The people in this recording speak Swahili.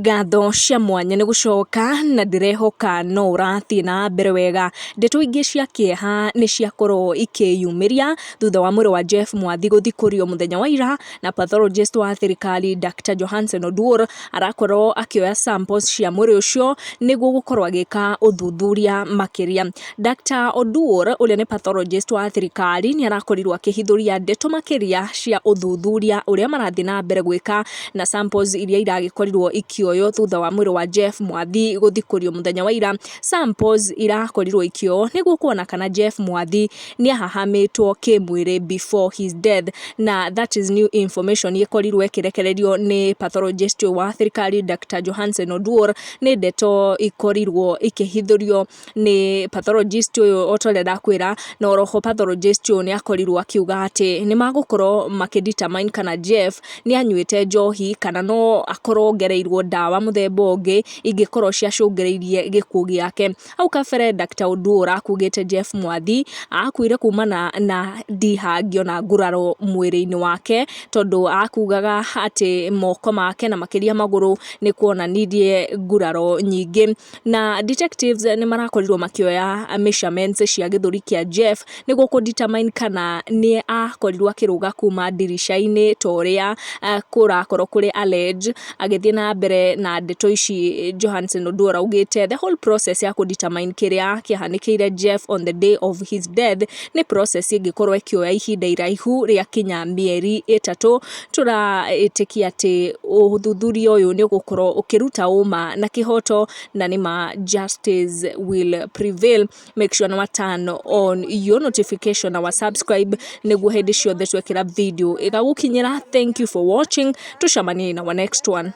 Ngatho cia mwanya nĩ gũcoka na ndĩrehoka no ũrathiĩ na mbere wega. Ndeto ingĩ cia kĩeha nĩ ciakorwo ikĩyumĩria thutha wa mwĩrĩ wa Jeff Mwathi gũthikũrio mũthenya wa ira, na pathologist wa thirikari Dr. Johansen Oduor arakorwo akĩoya samples cia mwĩrĩ ũcio nĩguo gũkorwo agĩka ũthuthuria makĩria. Dr. Oduor ũrĩa nĩ pathologist wa thirikari nĩ arakorirwo akĩhithũria ndeto makĩria cia ũthuthuria ũrĩa marathiĩ na mbere gwĩka na samples iria iragĩkorirwo ikĩoywo thutha wa mwĩrĩ wa Jeff Mwathi gũthikũrio mũthenya wa ira. Samples irakorirwo ikĩoywo nĩguo kuona kana Jeff Mwathi nĩ ahahamĩtwo kĩmwĩrĩ before his death, na that is new information ĩkorirwo ĩkĩrekererio nĩ pathologist wa thirikari Dr. Johansen Oduor. Nĩ ndeto ikorirwo ikĩhithũrio nĩ pathologist ũyũ o ta ũrĩa ndakwĩra, na oroho pathologist ũyũ nĩ akorirwo akiuga atĩ nĩ magũkorwo makĩdetermine kana Jeff nĩ anyuĩte njohi kana no akorwo ongereirwo ndawa mũthemba ũngĩ ingĩkorwo ciacũngĩrĩirie gĩkuũ gĩake. Hau kabere Dr. Oduor akugĩte Jeff Mwathi akuire kumana na ndihangio na nguraro mwĩrĩ-inĩ wake, tondũ akugaga atĩ moko make na makĩria magũrũ nĩ kuonanirie nguraro nyingĩ, na detectives nĩ marakorirwo makĩoya measurements cia gĩthũri kĩa Jeff nĩguo kũdetermine kana nĩ akorirwo akĩrũga kuma ndirica-inĩ ta ũrĩa kũrakorwo kũrĩ alleged. Agĩthiĩ na mbere na ndeto ici, Johansen Oduor augĩte the whole process ya kũdetermine kĩrĩa kĩahanĩkĩire Jeff on the day of his death nĩ process ĩngĩkorwo ĩkĩoya ihinda iraihu rĩa kinya mĩeri ĩtatũ. Tũraĩtĩkia atĩ ũthuthuria ũyũ nĩ ũgũkorwo ũkĩruta ũma na kĩhoto, na nĩma justice will prevail. Make sure na turn on your notification na subscribe nĩguo hĩndĩ ciothe twekĩra video ĩgagũkinyĩra. Thank you for watching. Tucemanie in our next one.